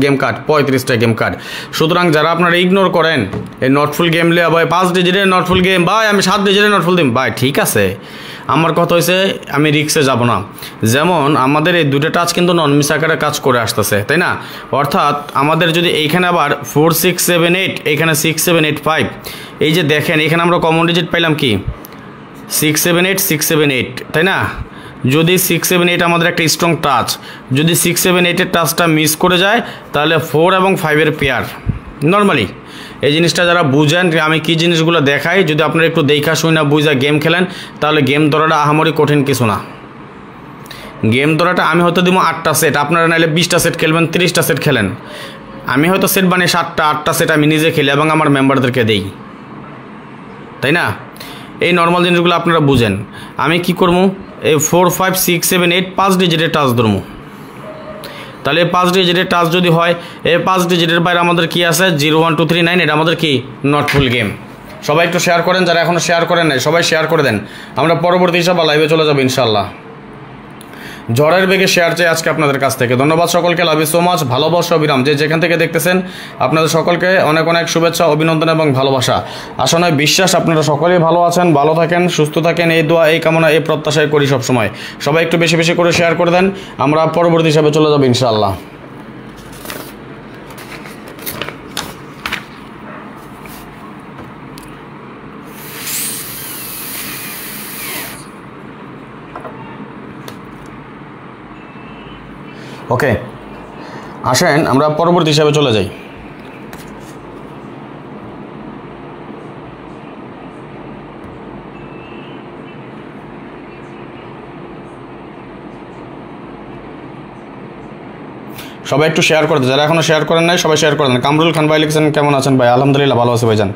গেম কাট? 35টা গেম কাট। সুতরাং যারা আপনারা ইগনোর করেন এই নট ফুল গেম লিয়া, ভাই 5 ডিজিটের নট ফুল গেম, ভাই আমি 7 ডিজিটের নট ফুল দিম, ভাই ঠিক আছে, আমার কথা হয়েছে আমি রিক্সে যাব না। যেমন আমাদের এই দুটো টাচ কিন্তু নন মিস আকারে কাজ করে আসতেছে, তাই না? অর্থাৎ আমাদের যদি এইখানে আবার 4 6 7 8, এইখানে 6 7 8 5, এই যে দেখেন এখানে আমরা কমন ডিজিট পাইলাম কি 6 7 8 6 7 8, তাই না? যদি 6 7 8 আমাদের একটা স্ট্রং টাচ, যদি 6 7 8-এর টাচটা মিস করে যায়, তাহলে 4 এবং 5-এর পেয়ার। নর্মালি এই জিনিসটা যারা বুঝেন যে আমি কি জিনিসগুলো দেখাই, যদি আপনারা একটু দেখা শুই না বুঝা গেম খেলেন, তাহলে গেম ধরাটা আহামরি কঠিন কিছু না। গেম ধরাটা আমি হয়তো দিব 8টা সেট, আপনারা নাইলে 20টা সেট খেলবেন, 30টা সেট খেলেন। আমি হয়তো সেট বানিয়ে 7টা 8টা সেট আমি নিজে খেলি এবং আমার মেম্বারদেরকে দেই, তাই না? এই নর্মাল জিনিসগুলো আপনারা বুঝেন। আমি কি করবো, এই 4 5 6 7 8 5 ডিজিটের টাচ ধরবো। তাহলে 5 ডিজিটের টাচ যদি হয়, এই 5 ডিজিটের বাইরে আমাদের কি আছে? 0 1 2 3 9, এটা আমাদের কি নট ফুল গেম। সবাই একটু শেয়ার করেন, যারা এখনও শেয়ার করেন নাই সবাই শেয়ার করে দেন। আমরা পরবর্তী হিসাবে লাইভে চলে যাবো ইনশাল্লাহ। ঝড়ের বেগে শেয়ার চাই আজকে আপনাদের কাছ থেকে। ধন্যবাদ সকলকে, লাভ ইউ সো মাচ। ভালোবাসা অবিরাম, যে যেখান থেকে দেখতেছেন আপনাদের সকলকে অনেক অনেক শুভেচ্ছা, অভিনন্দন এবং ভালোবাসা। আশা নয় বিশ্বাস আপনারা সকলেই ভালো আছেন, ভালো থাকেন, সুস্থ থাকেন, এই দোয়া এই কামনা এই প্রত্যাশায় করি সবসময়। সবাই একটু বেশি বেশি করে শেয়ার করে দেন, আমরা পরবর্তী হিসাবে চলে যাবো ইনশাআল্লাহ। ওকে, আসেন আমরা পরবর্তী হিসাবে চলে যাই। সবাই একটু শেয়ার করে দেন, যারা এখনও শেয়ার করেন নাই সবাই শেয়ার করে দেন। কামরুল খান ভাই লিখছেন কেমন আছেন ভাই? আলহামদুলিল্লাহ ভালো আছে ভাইজান।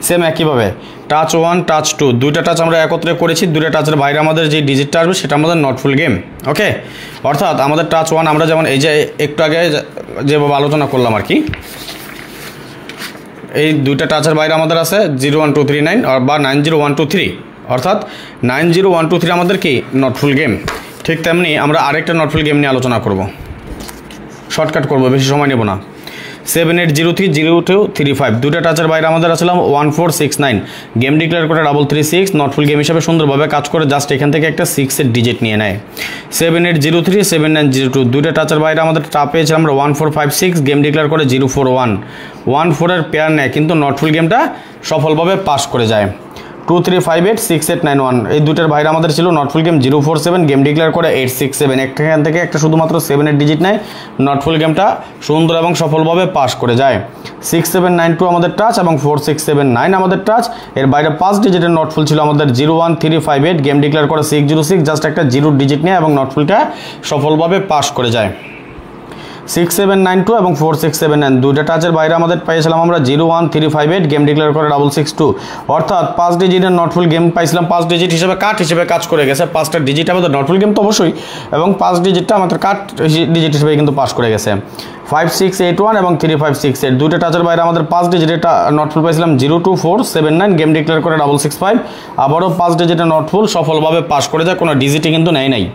সেম একইভাবে টাচ 1 টাচ 2 দুইটা টাচ আমরা একত্রে করেছি, দুইটা টাচের বাইরে আমাদের যে ডিজিটটা আসবে সেটা আমাদের নট ফুল গেম। ওকে, অর্থাৎ আমাদের টাচ 1 আমরা যেমন এই যে একটু আগে যেভাবে আলোচনা করলাম আর কি, এই দুইটা টাচের বাইরে আমাদের আছে 0 1 2 3 9 বা 9 0 1 2 3, অর্থাৎ 9 0 1 2 3 আমাদের কি নট ফুল গেম। ঠিক তেমনি আমরা আরেকটা নট ফুল গেম নিয়ে আলোচনা করব, শর্টকাট করবো, বেশি সময় নেব না। 7 8 0 3 0 2 3 5 দুটা টাচের বাইরে আমাদের আসলাম 1 4 6 9 গেম ডিক্লেয়ার করে 3 3 6 নট ফুল গেম হিসাবে সুন্দরভাবে কাজ করে, জাস্ট এখান থেকে একটা 6-এর ডিজিট নিয়ে নেয়। 7 8 0 3 7 9 0 2 দুইটা টাচের বাইরে আমাদের টা পেয়েছিলাম আমরা 1 4 5 6 গেম ডিক্লেয়ার করে 0 4 1 1 4-এর পেয়ার নেয়, কিন্তু নট ফুল গেমটা সফলভাবে পাস করে যায়। 2 3 5 8 6 8 9 1 এই দুটার বাইরে আমাদের ছিল not full game 0 4 7 game declare করে 8 6 7 এখান থেকে একটা শুধুমাত্র 7-এর ডিজিট নেয়, নট ফুল গেমটা সুন্দর এবং সফলভাবে পাস করে যায়। 6 7 9 2 আমাদের টাচ এবং 4 6 7 9 আমাদের টাচ, এর বাইরে 5 ডিজিটের নট ফুল ছিল আমাদের 0 1 3 5 8 গেম ডিক্লেয়ার করে 6 0 6 জাস্ট একটা 0 ডিজিট নেয় এবং নট ফুলটা সফলভাবে পাস করে যায়। 6792 এবং 4679 দুইটা টাচের বাইরে আমাদের পেয়েছিলাম আমরা 01358 গেম ডিক্লেয়ার করে 662 অর্থাৎ 5 ডিজিটের নটফুল গেম পাইছিলাম। 5 ডিজিট হিসেবে কাট হিসেবে কাজ করে গেছে। 5টা ডিজিট আমাদের নটফুল গেম তো অবশ্যই, এবং 5 ডিজিটটা আমাদের কাট ডিজিট হিসেবে কিন্তু পাস করে গেছে। 5681 এবং 3568 দুইটা টাচের বাইরে আমাদের 5 ডিজিটের নটফুল পাইছিলাম 02479 গেম ডিক্লেয়ার করে 665 আবারও 5 ডিজিটের নটফুল সফলভাবে পাস করে যায়, কোনো ডিজিটই কিন্তু নেয় নাই।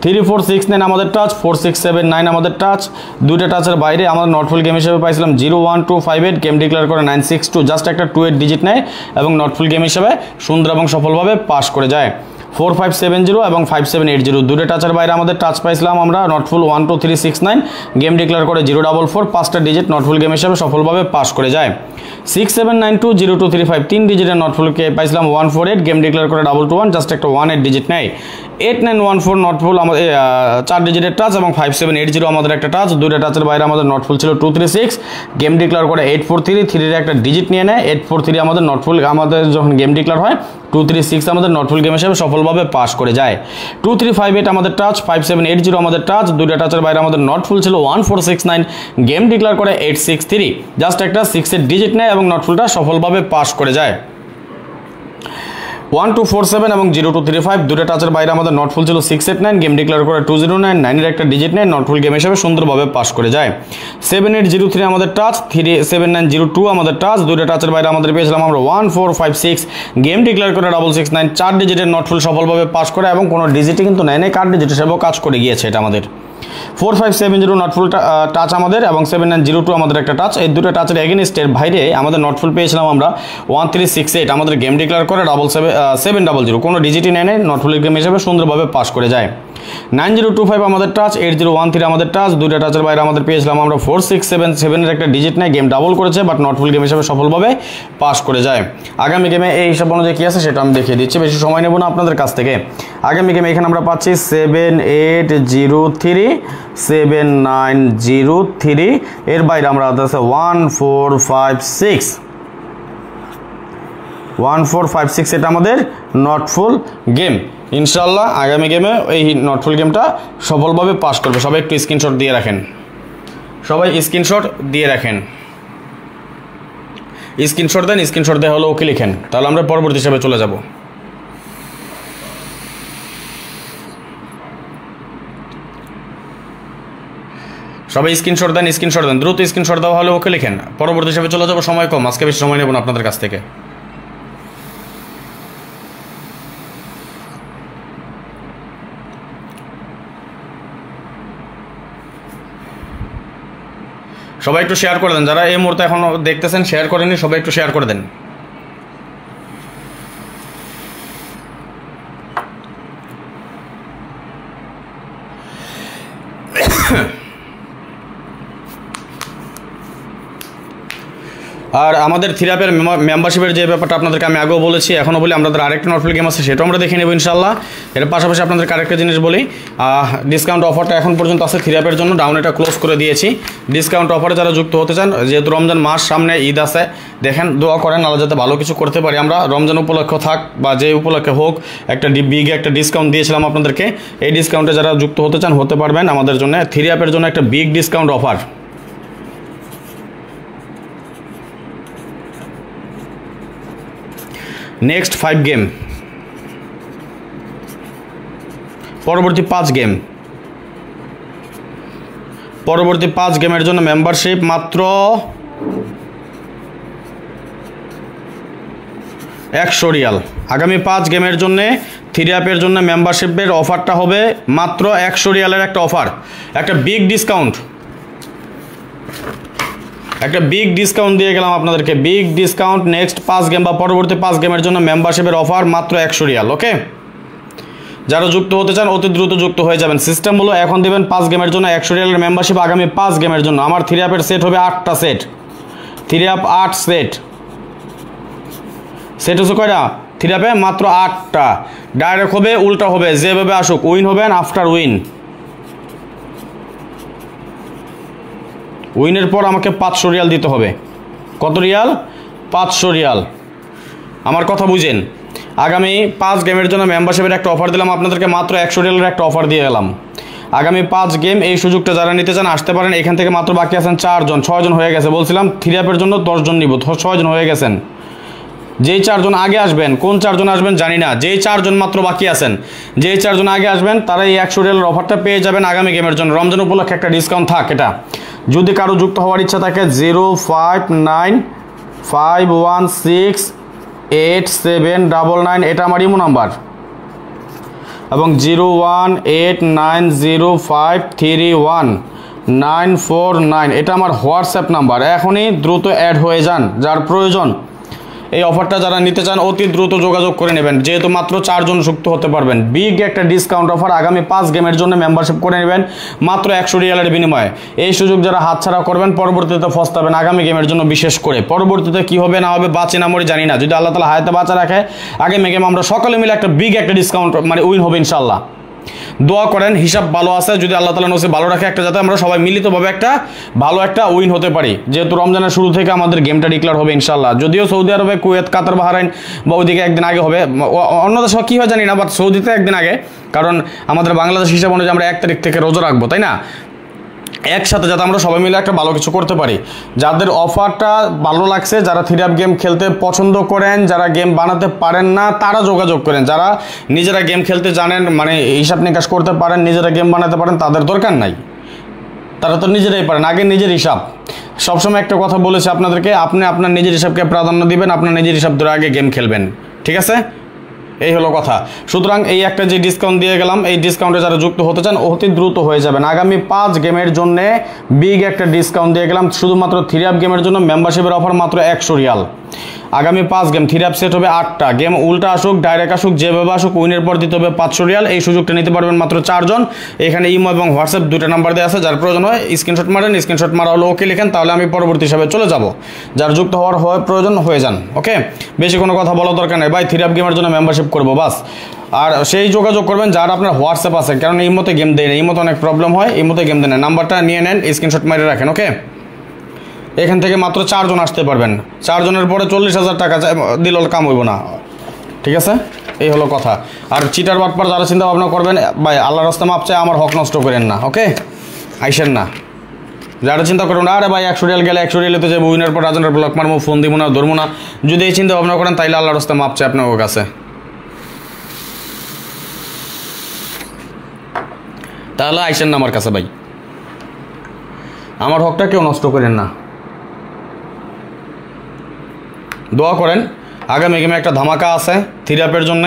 3469 আমাদের টাচ, 4679 আমাদের টাচ, দুইটা টাচের বাইরে আমাদের নটফুল গেম হিসেবে পাইছিলাম 01258 গেম ডিক্লেয়ার করে 962 জাস্ট একটা 28 ডিজিট নেয় এবং নটফুল গেম হিসেবে সুন্দর এবং সফলভাবে পাস করে যায়। 4570 এবং 5780 দুটো টাচের বাইরে আমাদের টাচ পাইছিলাম আমরা নটফুল 12369 গেম ডিক্লেয়ার করে 044 5টা ডিজিট নটফুল গেম হিসেবে সফলভাবে পাস করে যায়। 67920235 3 ডিজিটের নটফুলকে পাইছিলাম 148 গেম ডিক্লেয়ার করে 221 জাস্ট একটা 18 ডিজিট নেয়। 8914 নটফুল আমাদের 4 ডিজিটের টাচ এবং 5780 আমাদের একটা টাচ, দুটো টাচের বাইরে আমাদের নটফুল ছিল 236 গেম ডিক্লেয়ার করে 843 3 একটা ডিজিট নিয়ে নেয়। 843 আমাদের নটফুল আমাদের যখন গেম ডিক্লেয়ার হয় 236 আমাদের নটফুল গেম হিসেবে সফলভাবে পাস করে যায়। 2358 আমাদের টাচ, 5780 আমাদের টাচ, দুইটা টাচের বাইরে আমাদের নটফুল ছিল 1469 গেম ডিক্লেয়ার করে 863 জাস্ট একটা 6 এর ডিজিট নেয় এবং নটফুলটা সফলভাবে পাস করে যায়। 1247 এবং 0235 দুটো টাচের বাইরে আমাদের নটফুল ছিল 689 গেম ডিক্লেয়ার করে 209 9 এর একটা ডিজিট নেয় নটফুল গেম হিসেবে সুন্দরভাবে পাস করে যায়। 7803 আমাদের টাচ, 7902 আমাদের টাচ, দুটো টাচের বাইরে আমাদের পেয়েছিলাম আমরা 1456 গেম ডিক্লেয়ার করে 669 4 ডিজিটের নটফুল সফলভাবে পাস করে এবং কোনো ডিজিটই কিন্তু নেয় নাই, কার্ড ডিজিট হিসেবেও কাজ করে গিয়েছে এটা আমাদের। 4570 নটফুল টাচ আমাদের এবং 7902 আমাদের একটা টাচ, এই দুটো টাচের এগেইনস্টের বাইরে আমাদের নটফুল পেয়েছিলাম আমরা 1368 আমাদের গেম ডিক্লেয়ার করে 700 কোনো ডিজিটই নেয় নাই নটফুলের গেম হিসেবে সুন্দরভাবে পাস করে যায়। 9025 আমাদের টাচ, 8013 আমাদের টাচ, দুইটা টাচের বাইরে আমাদের পেয়েছিলাম আমরা 4677 এর একটা ডিজিট নেয় গেম ডাবল করেছে বাট নটফুল গেম হিসেবে সফলভাবে পাস করে যায়। আগামী গেমে এই হিসাব অনুযায়ী কী আছে সেটা আমি দেখিয়ে দিচ্ছি, বেশি সময় নেব না আপনাদের কাছ থেকে। আগামী গেমে এখানে আমরা পাচ্ছি 7803 7903 এর বাইরে আমরা আছে 1456 এটা আমাদের নটফুল গেম। ইনশাল্লাহ আগামী গেমে এই নটফুল গেমটা সফলভাবে পাস করবে। সবাই একটু স্ক্রিনশট দিয়ে রাখেন, স্ক্রিনশট দেন, স্ক্রিনশট দেওয়া হলো ওকে লিখেন, তাহলে আমরা পরবর্তী হিসাবে চলে যাব। সবাই স্ক্রিনশট দেন, দ্রুত স্ক্রিনশট দেওয়া হলে ওকে লিখেন, পরবর্তী হিসাবে চলে যাব। সময় কম, আজকে বেশি সময় নেব না আপনাদের কাছ থেকে। সবাই একটু শেয়ার করে দেন, যারা এই মুহূর্তে এখনো দেখতেছেন শেয়ার করেনি সবাই একটু শেয়ার করে দেন। আর আমাদের থ্রিআপের মেম্বারশিপের যে ব্যাপারটা আপনাদেরকে আমি আগেও বলেছি, এখনও বলি, আমাদের আরেকটা নটফুল গেম আছে সেটাও আমরা দেখে নেব ইনশাল্লাহ। এর পাশাপাশি আপনাদেরকে আরেকটা জিনিস বলি, ডিসকাউন্ট অফারটা এখন পর্যন্ত আছে থ্রিআপের জন্য, ডাউন এটা ক্লোজ করে দিয়েছি। ডিসকাউন্ট অফারে যারা যুক্ত হতে চান, যেহেতু রমজান মাস সামনে, ঈদ আছে, দেখেন দোয়া করেন আল্লাহ যাতে ভালো কিছু করতে পারি আমরা। রমজান উপলক্ষ থাক বা যে উপলক্ষে হোক, একটা বিগ একটা ডিসকাউন্ট দিয়েছিলাম আপনাদেরকে, এই ডিসকাউন্টে যারা যুক্ত হতে চান হতে পারবেন আমাদের জন্য। থ্রিআপের জন্য একটা big discount offer. Next 5 game, পরবর্তী 5 গেম, পরবর্তী 5 গেমের জন্য মেম্বারশিপ মাত্র 100 রিয়াল। আগামী 5 গেমের জন্য থ্রিআপের জন্য মেম্বারশিপের অফারটা হবে মাত্র 100 রিয়ালের একটা অফার, একটা বিগ ডিসকাউন্ট, একটা বিগ ডিসকাউন্ট দিয়ে গেলাম আপনাদেরকে, বিগ ডিসকাউন্ট। নেক্সট 5 গেম বা পরবর্তী 5 গেমের জন্য মেম্বারশিপের অফার মাত্র 100 রিয়াল। ওকে, যারা যুক্ত হতে চান অতি দ্রুত যুক্ত হয়ে যাবেন। সিস্টেম হলো এখন দেবেন 5 গেমের জন্য 100 রিয়ালের মেম্বারশিপ। আগামী 5 গেমের জন্য আমার থ্রিআপের সেট হবে 8টা সেট, থ্রিআপ 8 সেট হচ্ছে কয়টা থ্রিআপে? মাত্র 8টা। ডাইরেক্ট হবে, উল্টা হবে, যেভাবে আসুক, উইন হবেন আফটার উইন। উইনের পর আমাকে 500 রিয়াল দিতে হবে। কত রিয়াল? 500 রিয়াল। আমার কথা বুঝেন, আগামী 5 গেমের জন্য মেম্বারশিপের একটা অফার দিলাম আপনাদেরকে, মাত্র 100 রিয়ালের একটা অফার দিয়ে গেলাম। আগামী 5 গেম এই সুযোগটা যারা নিতে চান আসতে পারেন। এখান থেকে মাত্র বাকি আছেন 4 জন, 6 জন হয়ে গেছে। বলছিলাম 3 অ্যাপের জন্য 10 জন নিব, 6 জন হয়ে গেছেন। যেই 4 জন আগে আসবেন, কোন 4 জন আসবেন জানি না, যেই 4 জন মাত্র বাকি আছেন, যেই 4 জন আগে আসবেন তারা এই 100 রিয়ালের অফারটা পেয়ে যাবেন আগামী গেমের জন্য। রমজান উপলক্ষে একটা ডিসকাউন্ট থাক এটা। যদি কারো যুক্ত হওয়ার ইচ্ছা থাকে 05951687999, এটা আমার ইমো নাম্বার, এবং 01890531949 এটা আমার হোয়াটসঅ্যাপ নাম্বার। এখনই দ্রুত অ্যাড হয়ে যান যার প্রয়োজন। এই অফারটা যারা নিতে চান অতি দ্রুত যোগাযোগ করে নেবেন, যেহেতু মাত্র 4 জন যুক্ত হতে পারবেন। বিগ একটা ডিসকাউন্ট অফার, আগামী 5 গেমের জন্য মেম্বারশিপ করে নেবেন মাত্র 100 রিয়ালের বিনিময়ে। এই সুযোগ যারা হাতছাড়া করবেন পরবর্তীতে ফস্তাবেন আগামী গেমের জন্য। বিশেষ করে পরবর্তীতে কি হবে না হবে, বাঁচে না মরি জানি না, যদি আল্লাহ তাআলা হায়াতে বাঁচা রাখে আগামী গেম আমরা সকলে মিলে একটা বিগ একটা ডিসকাউন্ট উইন হবে ইনশাআল্লাহ। দোয়া করেন, হিসাব ভালো আছে, যদি আল্লাহ তাআলা নসিব ভালো রাখে একটা, যাতে আমরা সবাই মিলিতভাবে একটা ভালো একটা উইন হতে পারি। যেহেতু রমজানের শুরু থেকে আমাদের গেমটা ডিক্লেয়ার হবে ইনশাআল্লাহ। যদিও সৌদি আরবে, কুয়েত, কাতার, বাহরাইন বা ওইদিকে একদিন আগে হবে, অন্য দেশে কী হয় জানি না, বাট সৌদিতে একদিন আগে, কারণ আমাদের বাংলাদেশ হিসাব অনুযায়ী আমরা 1 তারিখ থেকে রোজা রাখবো, তাই না? একসাথে যাতে আমরা সবাই মিলে একটা ভালো কিছু করতে পারি। যাদের অফারটা ভালো লাগছে, যারা 3 অ্যাপ গেম খেলতে পছন্দ করেন, যারা গেম বানাতে পারেন না তারা যোগাযোগ করেন। যারা নিজেরা গেম খেলতে জানেন, মানে হিসাব নিকাশ করতে পারেন, নিজেরা গেম বানাতে পারেন, তাদের দরকার নাই, তারা তো নিজেরাই পারেন। আগে নিজের হিসাব, সবসময় একটা কথা বলেছে আপনাদেরকে, আপনি আপনার নিজের হিসাবকে প্রাধান্য দিবেন, আপনার নিজের হিসাব ধরে আগে গেম খেলবেন, ঠিক আছে? এই হলো কথা। সুতরাং এই একটা যে ডিসকাউন্ট দিয়ে গেলাম, এই ডিসকাউন্টে যারা যুক্ত হতে চান অতি দ্রুত হয়ে যাবেন। আগামী 5 গেমের জন্য বিগ একটা ডিসকাউন্ট দিয়ে গেলাম, শুধুমাত্র 3 অ্যাপ গেমের জন্য মেম্বারশিপের অফার মাত্র 100 রিয়াল। আগামী 5 গেম 3 অ্যাপ সেট হবে 8টা গেম, উল্টা আসুক ডাইরেক্ট আসুক যেভাবে আসুক, উইনের পর দিতে হবে 500 রিয়াল। এই সুযোগটা নিতে পারবেন মাত্র 4 জন। এখানে ইমো এবং হোয়াটসঅ্যাপ 2টা নাম্বার দেওয়া আছে, যার প্রয়োজন হয় স্ক্রিনশট মারেন, স্ক্রিনশট মারা হলো ওকে লিখেন, তাহলে আমি পরবর্তী হিসাবে চলে যাব। যার যুক্ত হওয়ার প্রয়োজন হয়ে যান, ওকে? বেশি কোনো কথা বলার দরকার নেই ভাই, 3 অ্যাপ গেমের জন্য মেম্বারশিপ করবো বাস। আর সেই যোগাযোগ করবেন যার আপনার হোয়াটসঅ্যাপ আছে, কারণ এই মতে গেম দেয় না, এই মতো অনেক প্রবলেম হয়, এই মতে গেম দেয় না। নাম্বারটা নিয়ে নেন, স্ক্রিনশট মারে রাখেন, ওকে? এখান থেকে মাত্র 4 জন আসতে পারবেন। 4 জনের পরে 40,000 টাকা দিল কাম হইব না, ঠিক আছে? এই হলো কথা। আর চিটার বাটপার যারা চিন্তা ভাবনা করবেন, ভাই আল্লাহর রাস্তা মাপ চাই, আমার হক নষ্ট করেন না, ওকে? আইসেন না, যারা চিন্তা করবেন আরে ভাই 100 রিয়াল গেলে 100 রিয়ালে তো যাবো, উইনার পর রাজনের ব্লক মারবো, ফোন দিব না, ধরবো না, যদি এই চিন্তা ভাবনা করেন তাইলে আল্লাহর রাস্তা মাপ চাই আপনার কাছে। তাহলে আইসেন না আমার কাছে ভাই, আমার হকটা কেউ নষ্ট করেন না। দোয়া করেন, আগামী গেমে একটা ধামাকা আছে 3 অ্যাপের জন্য,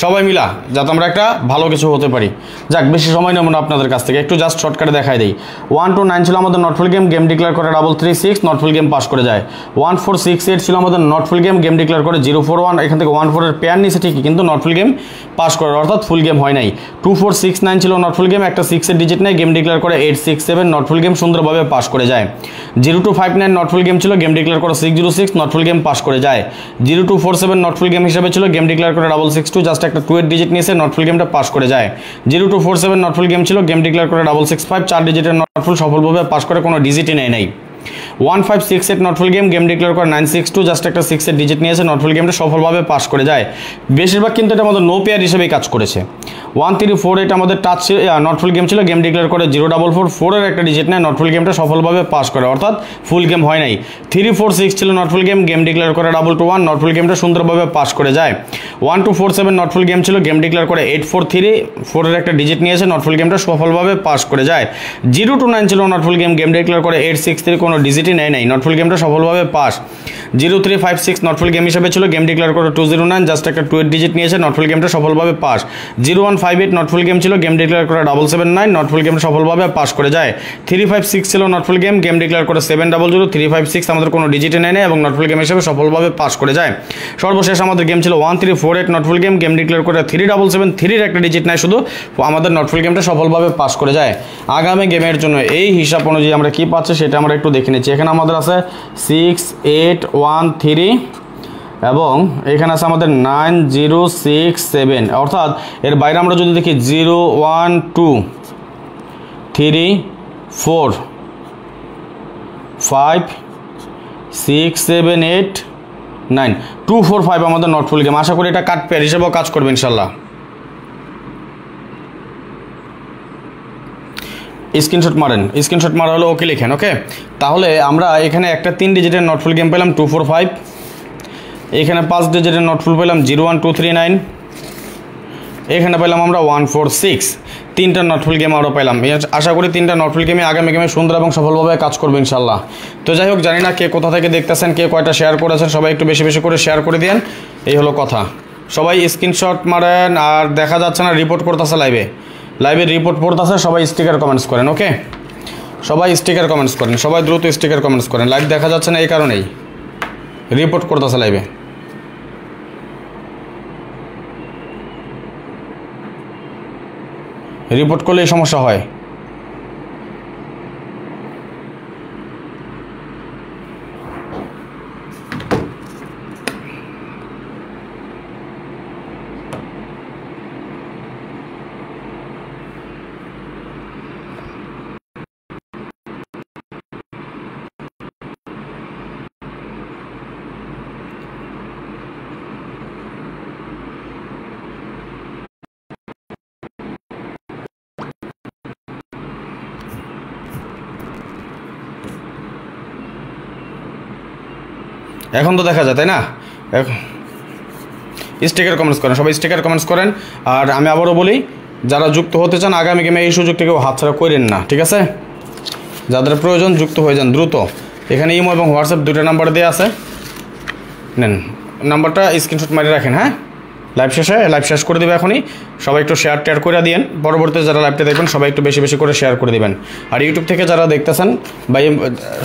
সবাই মিলা যাতে আমরা একটা ভালো কিছু হতে পারি। যাক, বেশি সময় নেব না আপনাদের কাছ থেকে, একটু জাস্ট শর্টকাটে দেখাই দিই। 129 ছিল আমাদের নটফুল গেম, গেম ডিক্লেয়ার করে 336, নটফুল গেম পাস করে যায়। 1468 ছিল আমাদের নটফুল গেম, গেম ডিক্লেয়ার করে 041, এখান থেকে 14 এর পেয়ার নিছে ঠিকই, কিন্তু নটফুল গেম পাস করে, অর্থাৎ ফুল গেম হয় নাই। 2469 ছিল নটফুল গেম, একটা 6 এর ডিজিট নেই, গেম ডিক্লেয়ার করে 867, নটফুল গেম সুন্দরভাবে পাস করে যায়। 0259 নটফুল গেম ছিল, গেম ডিক্লেয়ার করে 606, নটফুল গেম পাস করে যায়। 0247 নটফুল গেম হিসেবে ছিল, গেম ডিক্লেয়ার করে 662, জাস্ট একটা 2 এর ডিজিট নিয়েছে, নটফুল গেমটা পাস করে যায়। 0247 নটফুল গেম ছিল, গেম ডিক্লেয়ার করে 665, 4 ডিজিটের নটফুল সফলভাবে পাস করে, কোনো ডিজিটই নেই। 1568 নটফুল গেম, গেম ডিক্লেয়ার করে 962, জাস্ট একটা 6 এর ডিজিট নিয়েছে, নটফুল গেমটা সফলভাবে পাস করে যায়। বেশিরভাগ কিন্তু এটা আমাদের নো পেয়ার হিসেবেই কাজ করেছে। 1348 আমাদের টাচ নটফুল গেম ছিল, গেম ডিক্লেয়ার করে 0444, এর একটা ডিজিট নেয়, নটফুল গেমটা সফলভাবে পাস করে, অর্থাৎ ফুল গেম হয় নাই। 346 ছিল নটফুল গেম, গেম ডিক্লেয়ার করে 221, নটফুল গেমটা সুন্দরভাবে পাস করে যায়। 1247 নটফুল গেম ছিল, গেম ডিক্লেয়ার করে 8434, এর একটা ডিজিট নিয়েছে, নটফুল গেমটা সফলভাবে পাস করে যায়। 029 ছিল নটফুল গেম, গেম ডিক্লেয়ার করে 863, কোনো ডিজিটই নেয় নাই, নটফুল গেমটা সফলভাবে পাস। 0356 নটফুল গেম হিসেবে ছিল, গেম ডিক্লেয়ার করে 209, জাস্ট একটা 2 এর ডিজিট নিয়েছে, নটফুল গেমটা সফলভাবে পাস। 0158 নটফুল গেম ছিল, গেম ডিক্লেয়ার করে 779, নটফুল গেমটা সফলভাবে পাস করে যায়। 356 ছিল নটফুল গেম, গেম ডিক্লেয়ার করে 700, 356 আমাদের কোনো ডিজিটে নেয় না এবং নটফুল গেম হিসেবে সফলভাবে পাস করে যায়। সর্বশেষ আমাদের গেম ছিল 1348 নটফুল গেম, গেম ডিক্লেয়ার করে 377, এর একটা ডিজিট নেয় শুধু, আমাদের নটফুল গেমটা সফলভাবে পাস করে যায়। আগামী গেমের জন্য এই হিসাব অনুযায়ী আমরা কি পাচ্ছি সেটা আমরা একটু দেখে নিচ্ছি। এখানে আমাদের আছে 6813 এবং এখানে আছে আমাদের 9067, অর্থাৎ এর বাইরে আমরা যদি দেখি 0 1 2 3 4 5 6 7 8 9 2 4 5 আমাদের নটফুল গেম। আশা করি এটা কাট পেয়ার হিসেবেও কাজ করবে ইনশাল্লাহ। স্ক্রিনশট মারেন, স্ক্রিনশট মারা হলো ওকে লিখেন। ওকে, তাহলে আমরা এখানে একটা 3 ডিজিটের নট ফুল গেম পেলাম 245, এখানে 5 ডিজিটের নট ফুল পেলাম 01239, এখানে পেলাম আমরা 146। 3টা নটফুল গেম আরও পেলাম। আশা করি 3টা নটফুল গেমে আগামী গেমে সুন্দর এবং সফলভাবে কাজ করবে ইনশাল্লাহ। তো যাই হোক, জানি না কে কোথা থেকে দেখতেছেন, কে কয়টা শেয়ার করেছেন, সবাই একটু বেশি বেশি করে শেয়ার করে দেন। এই হলো কথা, সবাই স্ক্রিনশট মারেন। আর দেখা যাচ্ছে না রিপোর্ট করতেছে, লাইভে রিপোর্ট পড়তেছে, সবাই স্টিকার কমেন্টস করেন। ওকে, সবাই স্টিকার কমেন্টস করেন, সবাই দ্রুত স্টিকার কমেন্টস করেন। লাইভ দেখা যাচ্ছে না এই কারণেই, রিপোর্ট করতেছে লাইভে। রিপোর্ট করলে এই সমস্যা হয়। এখন তো দেখা যায়, তাই না? স্টিকার কমেন্টস করেন, সবাই স্টিকার কমেন্টস করেন। আর আমি আবারও বলি, যারা যুক্ত হতে চান আগামী গেমে এই সুযোগটা কেউ হাতছাড়া করেন না, ঠিক আছে? যাদের প্রয়োজন যুক্ত হয়ে যান দ্রুত। এখানে ইমো এবং হোয়াটসঅ্যাপ 2টা নাম্বার দেওয়া আছে, নেন নাম্বারটা স্ক্রিনশট মারি রাখেন। হ্যাঁ, লাইভ শেষ করে দেবে এখনই। সবাই একটু শেয়ার করে দিয়েন। পরবর্তীতে যারা লাইভটা দেখবেন সবাই একটু বেশি বেশি করে শেয়ার করে দেবেন। আর ইউটিউব থেকে যারা দেখতেছেন ভাই,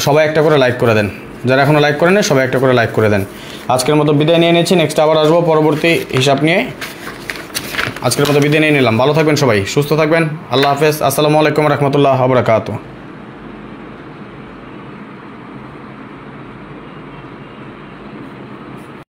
সবাই একটা করে লাইক করে দেন। যারা এখনও লাইক করেন সবাই একটা করে লাইক করে দেন। আজকের মতো বিদায় নিয়ে নিচ্ছি, নেক্সট আবার আসবো পরবর্তী হিসাব নিয়ে। আজকের মতো বিদায় নিয়ে নিলাম। ভালো থাকবেন সবাই, সুস্থ থাকবেন। আল্লাহ হাফেজ। আসসালামু আলাইকুম রহমতুল্লাহ ওয়া বারাকাতুহু।